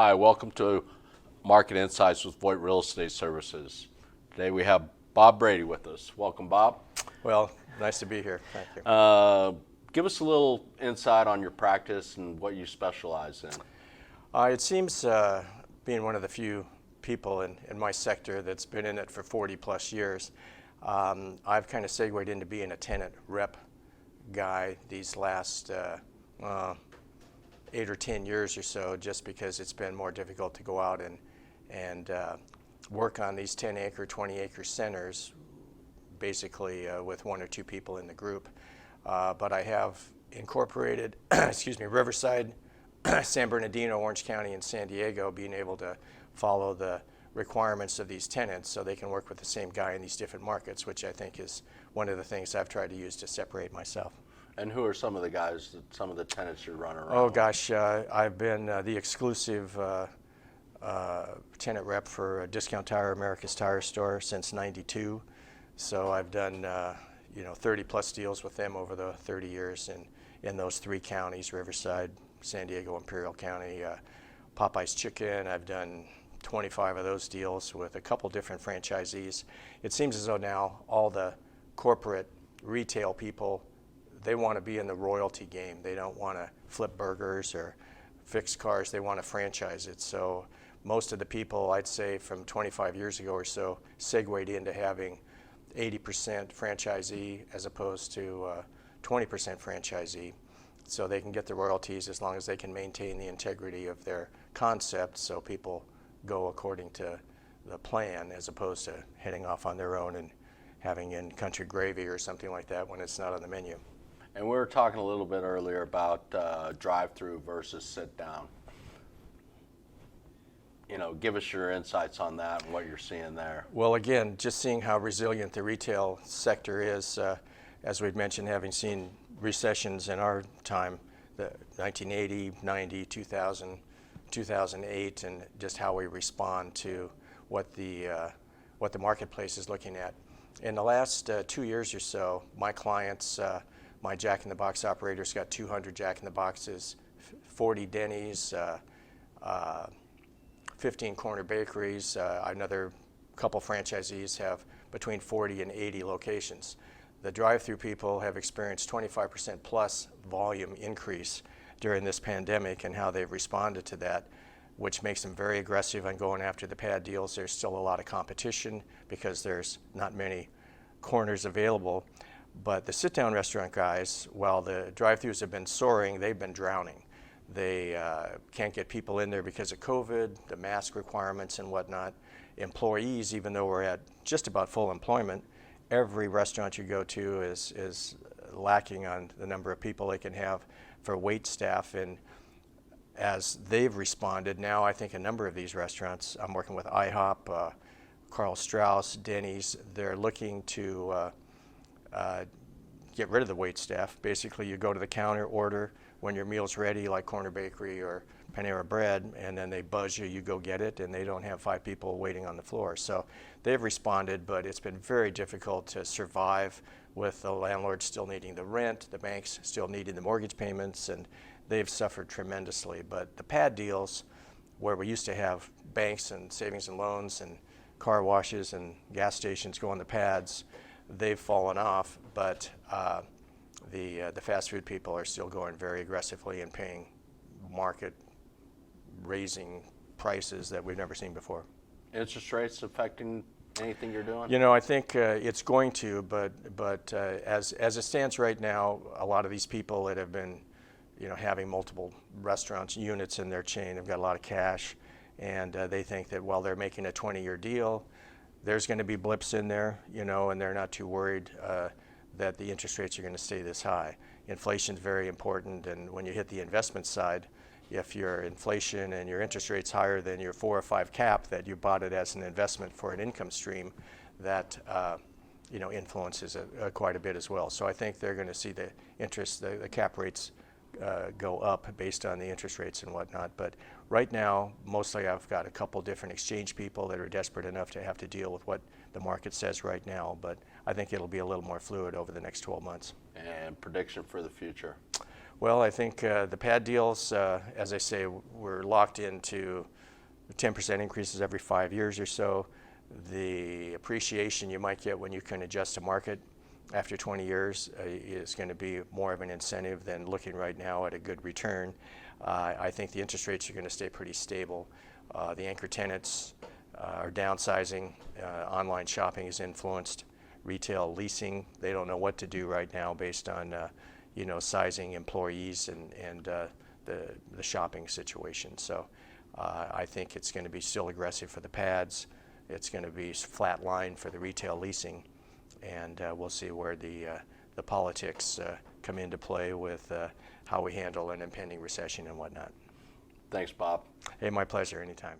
Hi, welcome to Market Insights with Voit Real Estate Services. Today we have Bob Brady with us. Welcome, Bob. Well, nice to be here. Thank you. Give us a little insight on your practice and what you specialize in. It seems being one of the few people in my sector that's been in it for 40 plus years, I've kind of segued into being a tenant rep guy these last 8 or 10 years or so, just because it's been more difficult to go out and work on these 10-acre, 20-acre centers, basically with 1 or 2 people in the group. But I have incorporated, Riverside, San Bernardino, Orange County, and San Diego, being able to follow the requirements of these tenants so they can work with the same guy in these different markets, which I think is one of the things I've tried to use to separate myself. And who are some of the guys, some of the tenants you're running around? Oh gosh, I've been the exclusive tenant rep for Discount Tire, America's Tire Store, since '92. So I've done 30 plus deals with them over the 30 years in those 3 counties: Riverside, San Diego, Imperial County. Popeye's Chicken, I've done 25 of those deals with a couple different franchisees. It seems as though now all the corporate retail people, they want to be in the royalty game. They don't want to flip burgers or fix cars. They want to franchise it. So most of the people, I'd say from 25 years ago or so, segued into having 80% franchisee as opposed to 20% franchisee. So they can get the royalties as long as they can maintain the integrity of their concept, so people go according to the plan as opposed to heading off on their own and having in country gravy or something like that when it's not on the menu. And we were talking a little bit earlier about drive-through versus sit-down. Give us your insights on that and what you're seeing there. Well, again, just seeing how resilient the retail sector is, as we'd mentioned, having seen recessions in our time, the 1980, 90, 2000, 2008, and just how we respond to what the marketplace is looking at. In the last 2 years or so, my clients, my Jack in the Box operators, got 200 Jack in the Boxes, 40 Denny's, 15 corner bakeries. Another couple franchisees have between 40 and 80 locations. The drive-through people have experienced 25% plus volume increase during this pandemic, and how they've responded to that, which makes them very aggressive on going after the pad deals. There's still a lot of competition because there's not many corners available. But the sit-down restaurant guys, while the drive-thrus have been soaring, they've been drowning. They can't get people in there because of COVID, the mask requirements and whatnot. Employees, even though we're at just about full employment, every restaurant you go to is lacking on the number of people they can have for wait staff. And as they've responded, now I think a number of these restaurants, I'm working with IHOP, Carl Strauss, Denny's, they're looking to get rid of the wait staff. Basically, you go to the counter, order when your meal's ready, like Corner Bakery or Panera Bread, and then they buzz you, you go get it, and they don't have 5 people waiting on the floor. So they've responded, but it's been very difficult to survive with the landlord still needing the rent, the banks still needing the mortgage payments, and they've suffered tremendously. But the pad deals, where we used to have banks and savings and loans and car washes and gas stations go on the pads, they've fallen off, but the fast food people are still going very aggressively and paying market raising prices that we've never seen before. Interest rates affecting anything you're doing? I think it's going to, but as it stands right now, a lot of these people that have been having multiple restaurants units in their chain have got a lot of cash, and they think that while they're making a 20-year deal, there's going to be blips in there, and they're not too worried that the interest rates are going to stay this high. Inflation is very important, and when you hit the investment side, if your inflation and your interest rate's higher than your 4 or 5 cap that you bought it as an investment for an income stream, that influences it quite a bit as well. So I think they're going to see the interest, the cap rates go up based on the interest rates and whatnot. But right now, mostly I've got a couple different exchange people that are desperate enough to have to deal with what the market says right now. But I think it'll be a little more fluid over the next 12 months. And prediction for the future? Well, I think the pad deals, as I say, we're locked into 10% increases every 5 years or so. The appreciation you might get when you can adjust to market after 20 years is going to be more of an incentive than looking right now at a good return. I think the interest rates are going to stay pretty stable. The anchor tenants are downsizing. Online shopping is influenced. Retail leasing, they don't know what to do right now based on sizing employees and the shopping situation. So I think it's going to be still aggressive for the pads. It's going to be flat line for the retail leasing, and we'll see where the politics come into play with how we handle an impending recession and whatnot. Thanks, Bob. Hey, my pleasure, anytime.